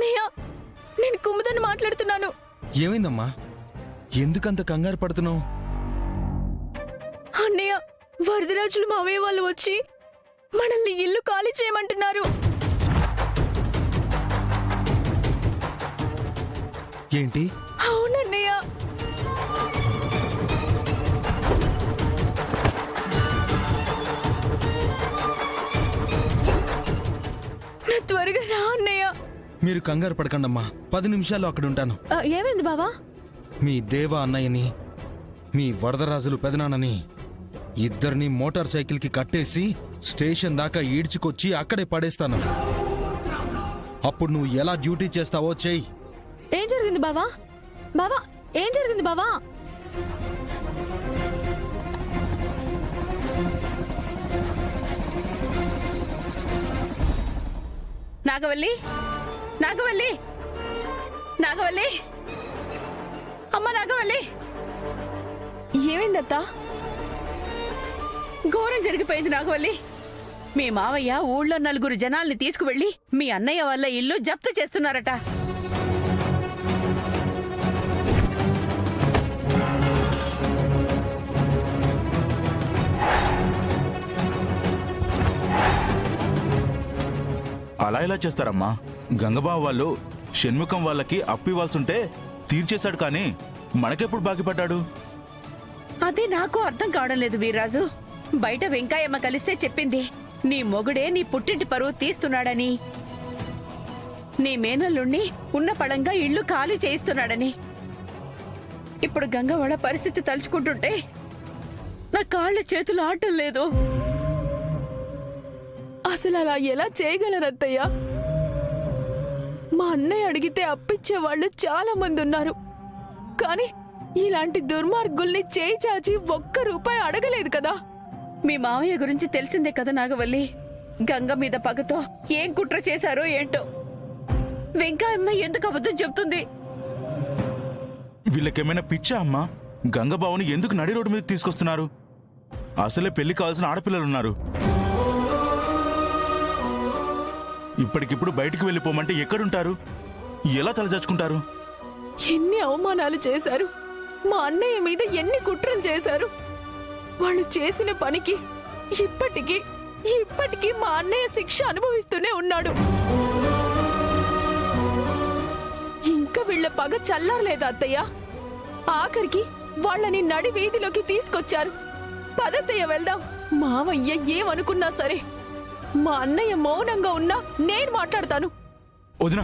అన్నయ్య, నేను కుముదని మాట్లాడుతున్నాను. ఏమైందమ్మా? ఎందుకంత కంగారు పడుతున్నావు? అన్నయ్య, వరదరాజులు మావయ్య వాళ్ళు వచ్చి మనల్ని ఇల్లు ఖాళీ చేయమంటున్నారు. ఏంటి? అవునన్నయ్య. నా త్వరగా రా అన్నయ్య. మీరు కంగారు పడకండమ్మా, 10 నిమిషాల్లో అక్కడ ఉంటాను. ఏమైంది బావా? మీ దేవ అన్నయ్యని, మీ వరదరాజులు పెదనాన్నని ఇద్దరిని మోటార్ సైకిల్కి కట్టేసి స్టేషన్ దాకా ఈడ్చుకొచ్చి అక్కడే పడేస్తాను. అప్పుడు నువ్వు ఎలా డ్యూటీ చేస్తావో చెయ్యి. ఏం జరిగింది బావా? బావా, ఏం జరిగింది బావా? నాగవల్లి, నాగవల్లి, నాగవల్లి, అమ్మ నాగవల్లి. ఏమైందత్తా? ఘోరం జరిగిపోయింది నాగవల్లి. మీ మావయ్య ఊళ్ళో 4 జనాల్ని తీసుకువెళ్లి మీ అన్నయ్య వాళ్ళ ఇల్లు జప్తు చేస్తున్నారట. అలా ఎలా చేస్తారమ్మా? గంగబావ వాళ్ళు షణ్ముఖం వాళ్ళకి అప్పు ఇవ్వాల్సుంటే తీర్చేశాడు, కానీ మనకెప్పుడు బాగిపడ్డాడు? అదే నాకు అర్థం కావడం లేదు వీర్రాజు. బయట వెంకాయమ్మ కలిస్తే చెప్పింది నీ మొగుడే నీ పుట్టింటి పరువు తీస్తున్నాడని, నీ మేనల్లుణ్ణి ఉన్న పళంగా ఇల్లు ఖాళీ చేయిస్తున్నాడని. ఇప్పుడు గంగవాడ పరిస్థితి తలుచుకుంటుంటే నా కాళ్ళ చేతులు ఆడటం లేదు. అసలు అలా ఎలా చేయగలరత్తయ్య? మా అన్నయ్య అడిగితే అప్పిచ్చే వాళ్ళు చాలా మంది ఉన్నారు, కానీ ఇలాంటి దుర్మార్గుల్ని చేయి చాచి ₹1 అడగలేదు కదా. మీ మావయ్య గురించి తెలిసిందే కదా నాగవల్లి. గంగ మీద పగతో ఏం కుట్ర చేశారో ఏంటో. వెంకాయమ్మ ఎందుకు అబద్ధం చెప్తుంది? వీళ్ళకేమైనా పిచ్చా అమ్మా? గంగబావని ఎందుకు నడి రోడ్డు మీదకి తీసుకొస్తున్నారు? అసలే పెళ్లి కావాల్సిన ఆడపిల్లలున్నారు. ఇప్పటికిప్పుడు బయటికి వెళ్ళిపోమంటే ఎక్కడుంటారు? ఎలా తలదాచుకుంటారు? ఎన్ని అవమానాలు చేశారు, మా అన్నయ్య మీద ఎన్ని కుట్రలు చేశారు. వాళ్ళు చేసిన పనికి ఇప్పటికీ మా అన్నయ్య శిక్ష అనుభవిస్తూనే ఉన్నాడు. ఇంకా వీళ్ళ పగ చల్లారలేదా అత్తయ్య? ఆఖరికి వాళ్ళని నడి వీధిలోకి తీసుకొచ్చారు. పదత్తయ్య వెళ్దాం. మావయ్య ఏమనుకున్నా సరే మా అన్నయ్య మౌనంగా ఉన్నా నేను మాట్లాడతాను. వదినా,